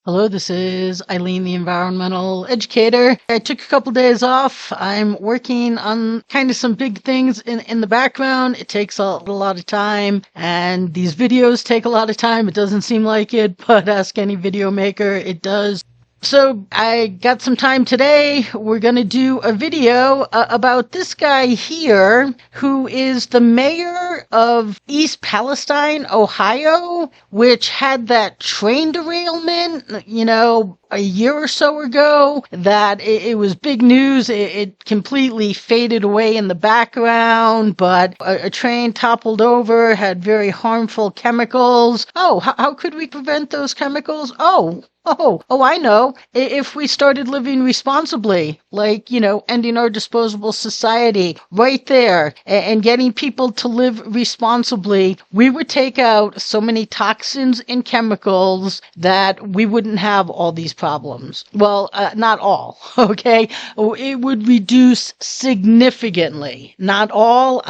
Hello, this is Eileen, the environmental educator. I took a couple days off. I'm working on kind of some big things in the background. It takes a lot of time, and these videos take a lot of time. It doesn't seem like it, but ask any video maker, it does. So I got some time today. We're going to do a video about this guy here who is the mayor of East Palestine, Ohio, which had that train derailment, a year or so ago that it was big news. It completely faded away in the background, but a train toppled over, had very harmful chemicals. Oh, how could we prevent those chemicals? Oh, I know. If we started living responsibly, like, ending our disposable society right there and getting people to live responsibly, we would take out so many toxins and chemicals that we wouldn't have all these problems. Well, not all, okay? It would reduce significantly. Not all,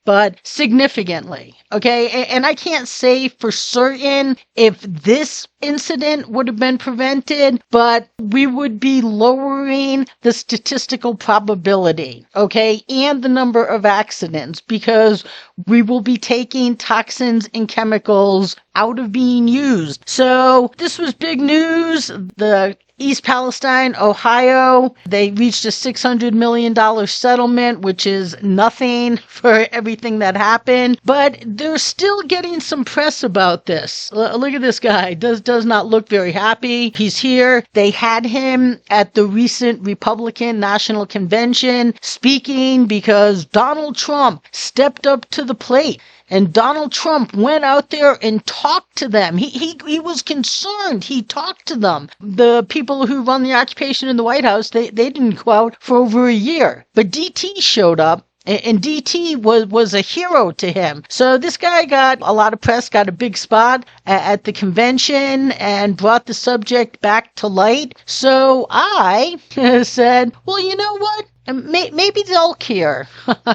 but significantly, okay? And I can't say for certain if this incident would have been prevented, but we would be lowering the statistical probability, okay, and the number of accidents, because we will be taking toxins and chemicals out of being used. So this was big news. The East Palestine, Ohio, they reached a $600 million settlement, which is nothing for everything that happened, but they're still getting some press about this. Look at this guy. Does not look very happy. He's here. They had him at the recent Republican National Convention speaking because Donald Trump stepped up to the plate. And Donald Trump went out there and talked to them. He was concerned. He talked to them. The people who run the occupation in the White House, they didn't go out for over a year. But DT showed up. And DT was a hero to him. So this guy got a lot of press, got a big spot at the convention, and brought the subject back to light. So I said, well, you know what? Maybe they'll care.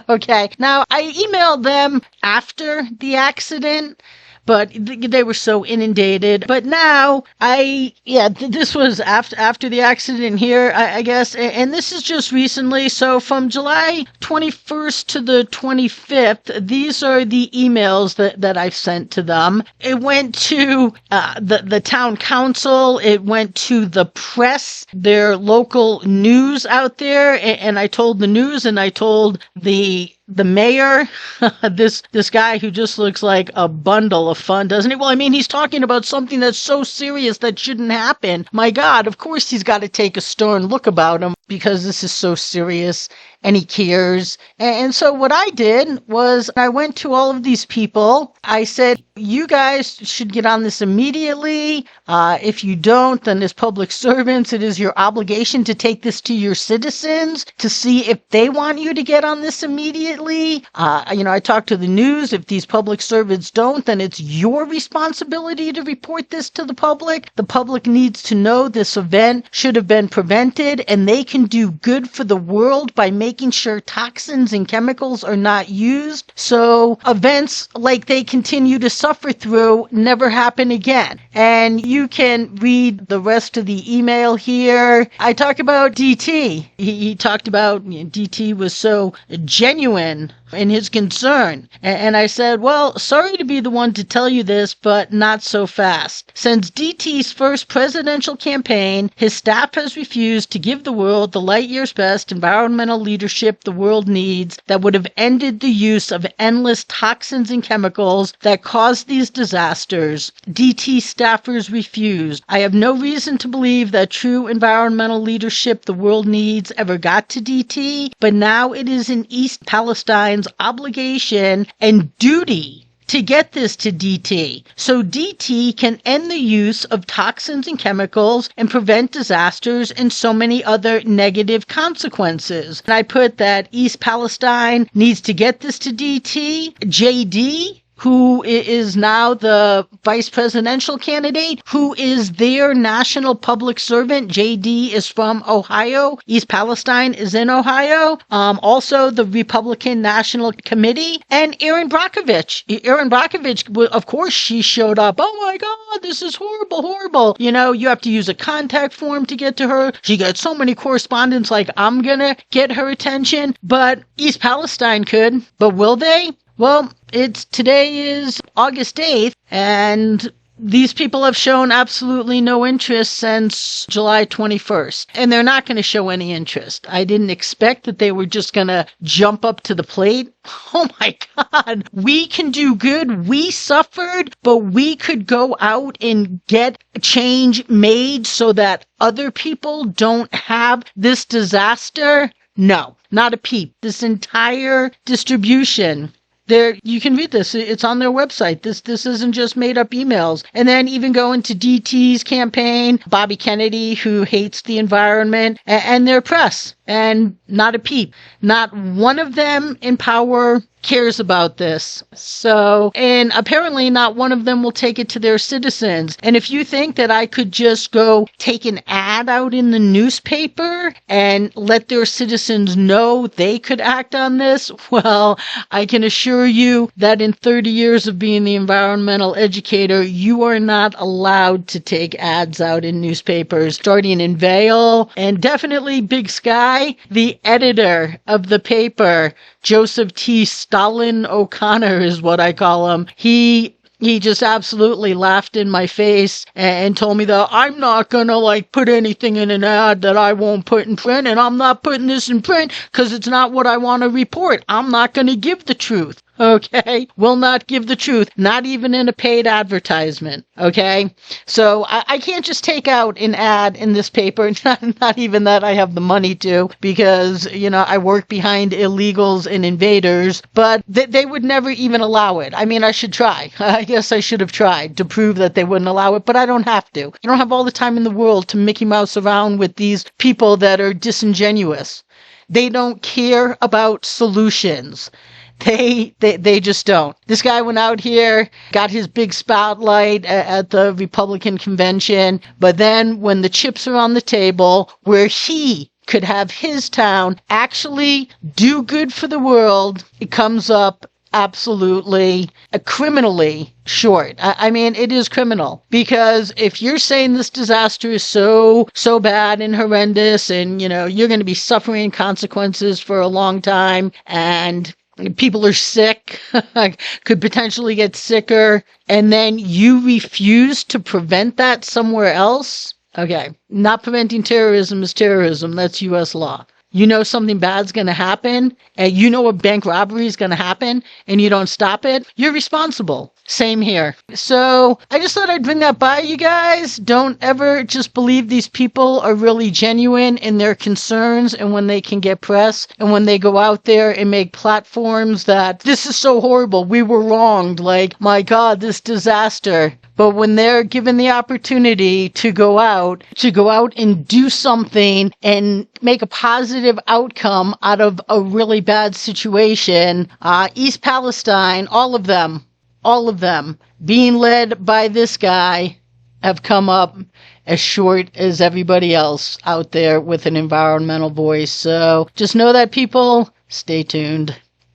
Okay. Now, I emailed them after the accident, but they were so inundated. But now, this was after the accident here, I guess, and this is just recently. So from July 21st to the 25th, these are the emails that I've sent to them. It went to the town council. It went to the press, their local news out there, and I told the news, and I told the mayor, this guy who just looks like a bundle of fun, doesn't he? Well, I mean, he's talking about something that's so serious that shouldn't happen. My God, of course he's got to take a stern look about him because this is so serious and he cares. And so what I did was I went to all of these people. I said, you guys should get on this immediately. If you don't, then as public servants, it is your obligation to take this to your citizens to see if they want you to get on this immediately. I talked to the news. If these public servants don't, then it's your responsibility to report this to the public. The public needs to know this event should have been prevented, and they can do good for the world by making sure toxins and chemicals are not used, so events like they continue to suffer through never happen again. And you can read the rest of the email here. I talk about DT. He talked about DT was so genuine in his concern. And I said, well, sorry to be the one to tell you this, but not so fast. Since DT's first presidential campaign, his staff has refused to give the world the light years best environmental leadership the world needs that would have ended the use of endless toxins and chemicals that caused these disasters. DT staffers refused. I have no reason to believe that true environmental leadership the world needs ever got to DT, but now it is in East Palestine's obligation and duty to get this to DT, so DT can end the use of toxins and chemicals and prevent disasters and so many other negative consequences. And I put that East Palestine needs to get this to DT. JD who is now the vice presidential candidate, who is their national public servant. JD is from Ohio. East Palestine is in Ohio. Also the Republican National Committee, and Erin Brockovich. Erin Brockovich, of course, she showed up. Oh my God, this is horrible, horrible. You know, you have to use a contact form to get to her. She got so many correspondents, like, I'm gonna get her attention, but East Palestine could. But will they? Well, today is August 8th, and these people have shown absolutely no interest since July 21st, and they're not going to show any interest. I didn't expect that they were just going to jump up to the plate. Oh my God, we can do good. We suffered, but we could go out and get change made so that other people don't have this disaster. No, not a peep. This entire distribution, there, you can read this. It's on their website. This isn't just made up emails. And then even go into DT's campaign, Bobby Kennedy, who hates the environment, and their press. And not a peep. Not one of them in power cares about this. So, and apparently not one of them will take it to their citizens. And if you think that I could just go take an ad out in the newspaper and let their citizens know they could act on this, well, I can assure you that in 30 years of being the environmental educator, you are not allowed to take ads out in newspapers, starting in Vail and definitely Big Sky. The editor of the paper, Joseph T. Stalin O'Connor is what I call him. He just absolutely laughed in my face and told me that I'm not gonna put anything in an ad that I won't put in print, and I'm not putting this in print because it's not what I want to report. I'm not gonna give the truth. Okay? Will not give the truth, not even in a paid advertisement. Okay? So I can't just take out an ad in this paper, not even that I have the money to, because, I work behind illegals and invaders, but they would never even allow it. I mean, I should try. I guess I should have tried to prove that they wouldn't allow it, but I don't have to. I don't have all the time in the world to Mickey Mouse around with these people that are disingenuous. They don't care about solutions. They just don't. This guy went out here, got his big spotlight at the Republican convention, but then when the chips are on the table, where he could have his town actually do good for the world, it comes up absolutely criminally short. I mean, it is criminal, because if you're saying this disaster is so bad and horrendous, and you're going to be suffering consequences for a long time, and people are sick, could potentially get sicker, and then you refuse to prevent that somewhere else? Okay, not preventing terrorism is terrorism. That's U.S. law. You know something bad's going to happen, and you know a bank robbery is going to happen, and you don't stop it, you're responsible. Same here. So I just thought I'd bring that by you guys. Don't ever just believe these people are really genuine in their concerns, and when they can get press, and when they go out there and make platforms that this is so horrible, we were wronged, my God, this disaster. But when they're given the opportunity to go out and do something and make a positive outcome out of a really bad situation, East Palestine, all of them, being led by this guy, have come up as short as everybody else out there with an environmental voice. So just know that, people. Stay tuned.